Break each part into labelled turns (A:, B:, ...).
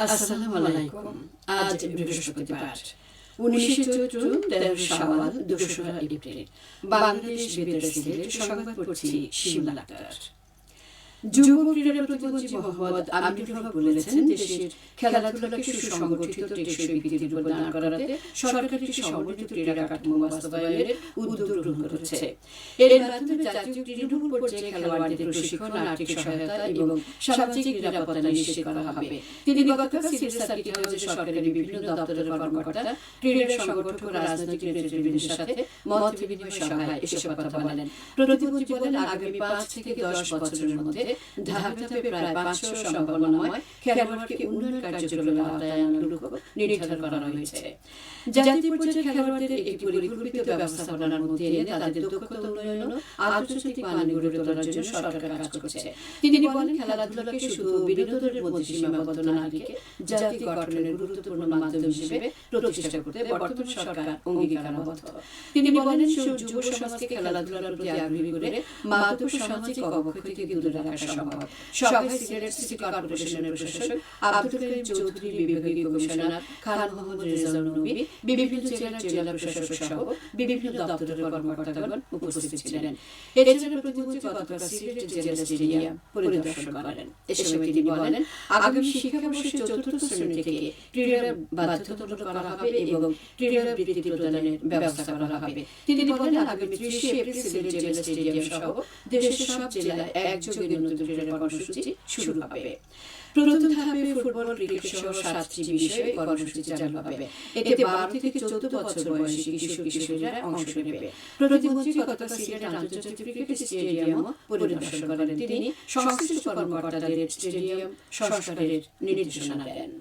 A: আসসালামু আলাইকুম। আজ বৃহস্পতিবার 19 চৈত্র 13 শাওয়াল 2রা এপ্রিল। বাংলাদেশ বেতার সিলেট সংবাদ পড়ছি শিমুল আক্তার। যুব ক্রীড়া প্রতিমন্ত্রী মোহাম্মদ আমিনুল হক বলেছেন, দেশের খেলাধুলাকে সুসংগঠিত টেকসই ভিত্তিতে প্রদান করাতে সরকার একটি সমন্বিত ক্রীড়া কাঠামো বাস্তবায়নের উদ্যোগ গ্রহণ করেছে। এর মাধ্যমে জাতীয় তৃণমূল পর্যায়ে খেলোয়াড়দের প্রশিক্ষণ, আর্থিক সহায়তা এবং সামাজিক নিরাপত্তা নিশ্চিত করা হবে। তিনি গতকাল সিলেট সার্কিট হাউসে সরকারের বিভিন্ন দপ্তরের কর্মকর্তা, ক্রীড়া সংগঠক ও রাজনৈতিক নেতৃবৃন্দের সাথে মত বিনিময় সভায় এসব কথা বলেন। প্রতিমন্ত্রী বলেন, আগামী 5 থেকে 10 বছরের মধ্যে ধাপে ধাপে প্রায় 500 সম্ভাবনাময় খেলোয়াড়কে উন্নয়ন কার্যক্রমের আওতায় আনার লক্ষ্য নির্ধারণ করা হয়েছে। জাতীয় পর্যায়ে খেলোয়াড়দের একটি পরিকল্পিত ব্যবস্থাপনার মধ্যে এনে তাদের দক্ষতা উন্নয়ন ও আন্তর্জাতিক মান গড়ে তোলার জন্য সরকার কাজ করছে। তিনি বলেন, খেলাধুলাকে শুধু বিনোদনের মধ্যে সীমাবদ্ধ না রেখে জাতি গঠনের গুরুত্বপূর্ণ মাধ্যম হিসেবে প্রতিষ্ঠা করতে বর্তমান সরকার অঙ্গীকারবদ্ধ। তিনি বলেন, যুব সমাজকে খেলাধুলার প্রতি আগ্রহী করে মাদক সামাজিক অবক্ষয় থেকে দূরে রাখা সম্ভব। সভায় সিলেট সিটি কর্পোরেশনের প্রশাসক আব্দুল করিম চৌধুরী, বিভাগীয় কমিশনার খান মোহাম্মদ রেজাউল নবী, বিভিন্ন জেলা প্রশাসক সহ বিভিন্ন দপ্তরের কর্মকর্তাগণ উপস্থিত ছিলেন। এছাড়া প্রতিমন্ত্রী গতকাল সিলেট জেলা স্টেডিয়াম পরিদর্শন করেন। এ সময় তিনি বলেন, আগামী শিক্ষাবর্ষে 4র্থ শ্রেণী থেকে ক্রীড়া বাধ্যতামূলক করা হবে এবং ক্রীড়া বৃত্তি প্রদানের ব্যবস্থা করা হবে। তিনি বলেন, আগামী 30 এপ্রিল সিলেট জেলা স্টেডিয়াম সহ দেশের সব জেলায় একযোগে উন্নত ক্রীড়া কর্মসূচি শুরু হবে। প্রথম ধাপে ফুটবল, ক্রিকেট সহ 7টি বিষয়ে কর্মসূচি চালু হবে। এতে 12 থেকে 14 বছর বয়সী কিশোর-কিশোরীরা অংশ নেবে। প্রতিমন্ত্রী গতকাল সিলেট আন্তর্জাতিক ক্রিকেট স্টেডিয়ামও পরিদর্শন করেন। তিনি সংশ্লিষ্ট কর্মকর্তাদের স্টেডিয়াম সংস্কারের নির্দেশনা দেন।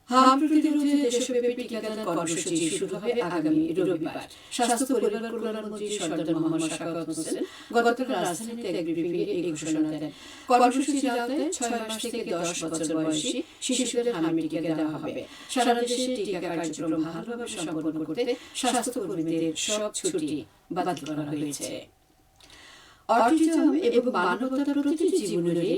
A: হাম প্রতিরোধে দেশব্যাপী টিকাদান কর্মসূচি শুরু হবে আগামী রবিবার। স্বাস্থ্য পরিবার কল্যাণ মন্ত্রী সরদার মোহাম্মদ শাকাওয়াত হোসেন গতকাল রাজধানীতে এক ব্রিফিংয়ে এই ঘোষণা দেন। কর্মসূচির আওতায় 6 মাস থেকে 10 বছর বয়সী শিশুদের হাম টিকা দেওয়া হবে। সারা দেশে টিকা কার্যক্রম ভালোভাবে সম্পন্ন করতে স্বাস্থ্যকর্মীদের সব ছুটি বাতিল করা হয়েছে। অটিজম এবং মানবতার প্রতিটি জীবনের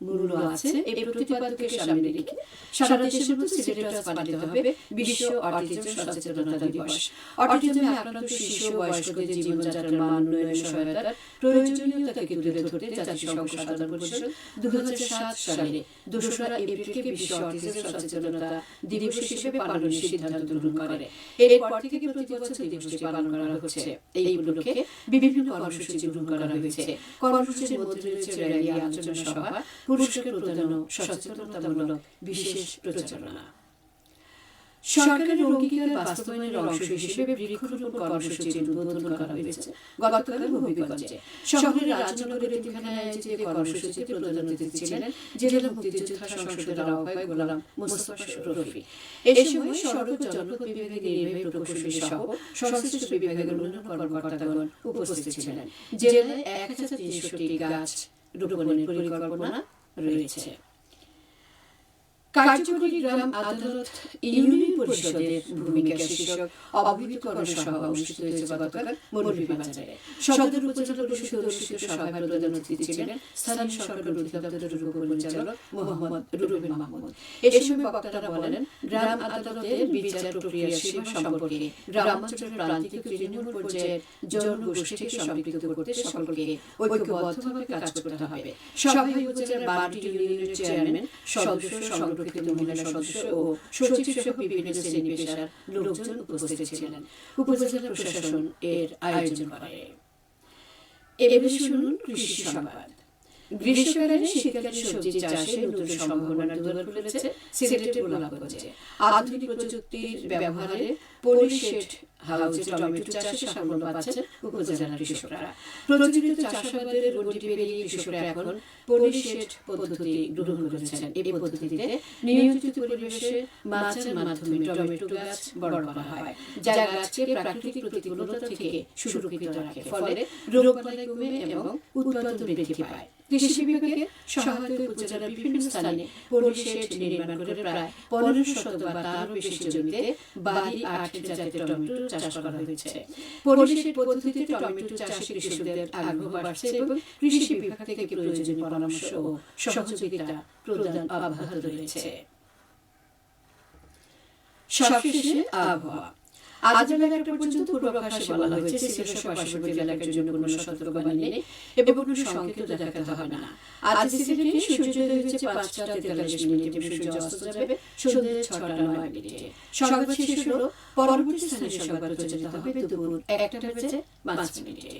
A: মূল্য আছে। এই প্রতিপাদ্যকে সামনে রেখে সারা দেশের মধ্যে সিলেটে পালিত হবে বিশ্ব অটিজম সচেতনতা দিবস। অটিজমে আক্রান্ত শিশু ও বয়স্কদের জীবনযাত্রার মান উন্নয়নে সহায়তার প্রয়োজনীয়তাকে তুলে ধরতে জাতিসংঘ সাধারণ পরিষদ 2007 সালে 2রা এপ্রিলকে বিশ্ব অটিজম সচেতনতা দিবস হিসেবে পালনের সিদ্ধান্ত গ্রহণ করে। এরপর থেকে প্রতি বছর দিবসটি পালন করা হচ্ছে। এই উপলক্ষে বিভিন্ন কর্মসূচি গ্রহণ করা হয়েছে। কর্মসূচির মধ্যে রয়েছে র্যালি, আলোচনা সভা, পুরস্কার প্রদান ও সচেতনতামূলক বিশেষ প্রচারণা। সরকারের অঙ্গীকার বাস্তবায়নের অংশ হিসেবে বৃক্ষরোপণ কর্মসূচির উদ্বোধন করা হয়েছে গতকাল হবিগঞ্জে। শহরের রাজনগরের এতিমখানায় আয়োজিত কর্মসূচিতে প্রধান অতিথি ছিলেন জেলা মুক্তিযোদ্ধা সংসদের আহ্বায়ক গোলাম মোস্তফা রফি। এই সময় সড়ক জনপথ বিভাগের নির্বাহী প্রকৌশলী সহ সংশ্লিষ্ট বিভাগের অন্যান্য কর্মকর্তাগণ উপস্থিত ছিলেন। জেলায় 1300টি গাছ রোপণের পরিকল্পনা রয়েছে। কার্যকরী গ্রাম আদালত ইউনিয়ন পরিষদের ভূমিকা শীর্ষক অবহিতকরণ সভা অনুষ্ঠিত হয়েছে গতকাল মৌলভীবাজারে। সদর উপজেলা পরিষদ অনুষ্ঠিত সভায় প্রধান অতিথি ছিলেন স্থানীয় সরকার অধিদপ্তরের উপপরিচালক মোহাম্মদ রুবেল মাহমুদ। এ সময় বক্তারা বলেন, গ্রাম আদালতের বিচার প্রক্রিয়ার সীমা সম্পর্কে গ্রামাঞ্চলের প্রান্তিক তৃণমূল পর্যায়ের জনগোষ্ঠীকে সম্পৃক্ত করতে সকলকে ঐক্যবদ্ধভাবে কাজ করতে হবে। সভায় উপজেলার 12টি ইউনিয়নের চেয়ারম্যান, সদস্য, সংরক্ষিত মহিলা সদস্য ও সচিব সহ বিভিন্ন শ্রেণী পেশার লোকজন উপস্থিত ছিলেন। উপজেলা প্রশাসন এর আয়োজন করে। এবারে শুনুন কৃষি সংবাদ। গ্রীষ্মকালীন শীতকালীন সবজি চাষে নতুন সম্ভাবনার দুয়ার খুলেছে সিলেটের গোলাপগঞ্জে। আধুনিক প্রযুক্তির ব্যবহারে পলিশেড হাউসে টমেটো চাষে সাফল্য পাচ্ছেন উপজেলার কৃষকরা। প্রচলিত চাষাবাদের গণ্ডি পেরিয়ে কৃষকরা এখন পলিশেড পদ্ধতি গ্রহণ করেছেন। এই পদ্ধতিতে নিয়ন্ত্রিত পরিবেশে মাচার মাধ্যমে টমেটো গাছ বড় করা হয়, যা গাছকে প্রাকৃতিক প্রতিকূলতা থেকে সুরক্ষিত রাখে। ফলে রোগবালাই কমে এবং উৎপাদন বৃদ্ধি পায়। কৃষি বিভাগের সহায়তায় উপজেলার বিভিন্ন স্থানে পলিশেড নির্মাণ করে প্রায় 1500 বা তারও বেশি জমিতে বাড়ি 8 মাঠের জাতের টমেটো চাষ করা হয়েছে। পরিবেশের পদ্ধতিতে টমেটো চাষে কৃষকদের আগ্রহ বাড়ছে এবং কৃষি বিভাগ থেকে প্রয়োজনীয় পরামর্শ ও সহযোগিতা প্রদান অব্যাহত রয়েছে। সবশেষে আবহাওয়া। আজ বেলা ১টা পর্যন্ত পূর্বাভাসে বলা হয়েছে সিলেটের পার্শ্ববর্তী এলাকার জন্য কোনো সতর্কবাণী নেই এবং কোনো সংকেত দেখাতে হবে না। আজ সিলেটে সূর্যোদয় হয়েছে ৫টা ৪৩ এবং সূর্য অস্ত যাবে সন্ধ্যে ৬টা ৯ সংবাদ শেষ হলো। পরবর্তী স্থানীয় সংবাদ প্রচারিত হবে দুপুর ১টা বেজে ৫ মিনিটে।